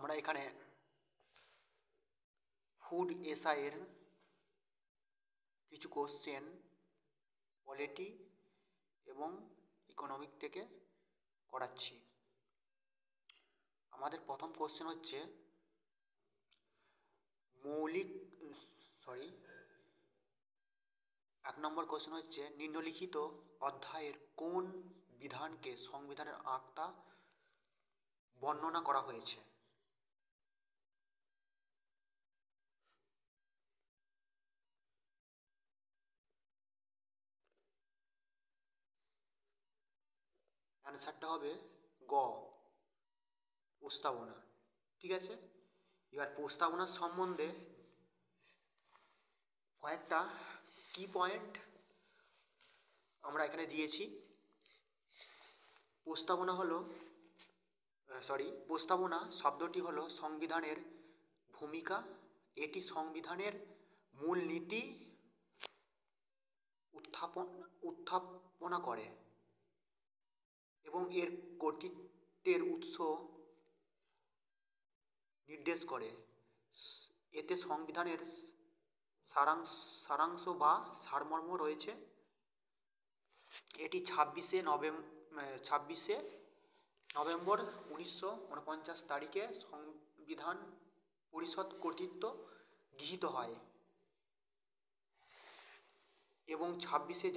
আমরা এখানে ফুড এসআইয়ের কিছু কোশ্চেন পলিটি এবং ইকোনমিক থেকে করাচ্ছি। আমাদের প্রথম কোশ্চেন হচ্ছে এক নম্বর কোশ্চেন হচ্ছে নিম্নলিখিত অধ্যায়ের কোন বিধানকে সংবিধানের আওতা বর্ণনা করা হয়েছে? অ্যান্সারটা হবে গ, প্রস্তাবনা। ঠিক আছে, এবার প্রস্তাবনার সম্বন্ধে কয়েকটা কি পয়েন্ট আমরা এখানে দিয়েছি। প্রস্তাবনা শব্দটি হলো সংবিধানের ভূমিকা। এটি সংবিধানের মূল নীতি উত্থাপনা করে এবং এর কর্তৃত্বের উৎস নির্দেশ করে। এতে সংবিধানের সারাংশ বা সারমর্ম রয়েছে। এটি 26শে নভেম্বর 1949 তারিখে সংবিধান পরিষদ কর্তৃক গৃহীত হয় এবং 26শে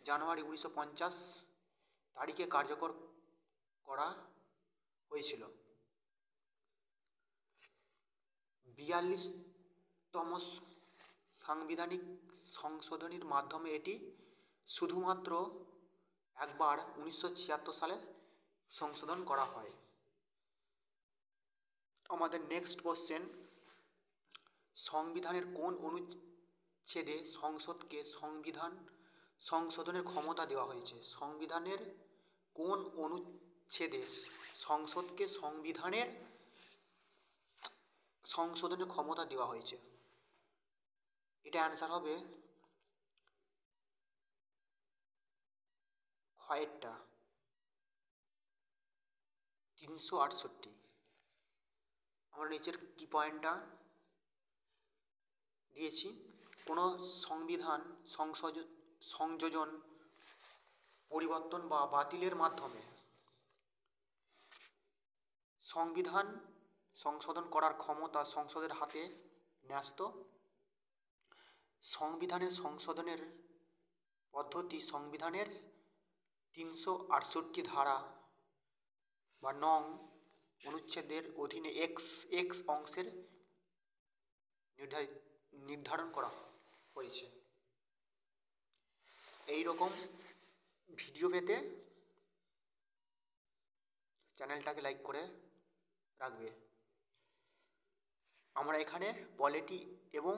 জানুয়ারি 1950 তারিখে কার্যকর করা হয়েছিল। 42তম সাংবিধানিক সংশোধনীর মাধ্যমে এটি শুধুমাত্র একবার 1976 সালে সংশোধন করা হয়। আমাদের নেক্সট কোশ্চেন, সংবিধানের কোন অনুচ্ছেদে সংসদকে সংবিধান সংশোধনের ক্ষমতা দেওয়া হয়েছে? সংবিধানের কোন অনুচ্ছেদে সংসদকে সংবিধানের সংশোধনের ক্ষমতা দেওয়া হয়েছে? এটা অ্যান্সার হবে ক্ষয়েরটা 368। আমরা নিচের কি পয়েন্টটা দিয়েছি, কোনো সংবিধান সংযোজন, পরিবর্তন বা বাতিলের মাধ্যমে সংবিধান সংশোধন করার ক্ষমতা সংসদের হাতে ন্যস্ত। সংবিধানের সংশোধনের পদ্ধতি সংবিধানের 368 ধারা বা নং অনুচ্ছেদের অধীনে এক্স অংশের নির্ধারণ করা হয়েছে। এই রকম ভিডিও পেতে চ্যানেলটাকে লাইক করে রাখবে। আমরা এখানে পলিটি এবং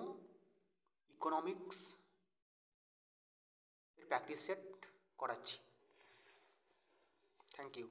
ইকোনমিক্স এর প্র্যাকটিস সেট করাচ্ছি। Thank you.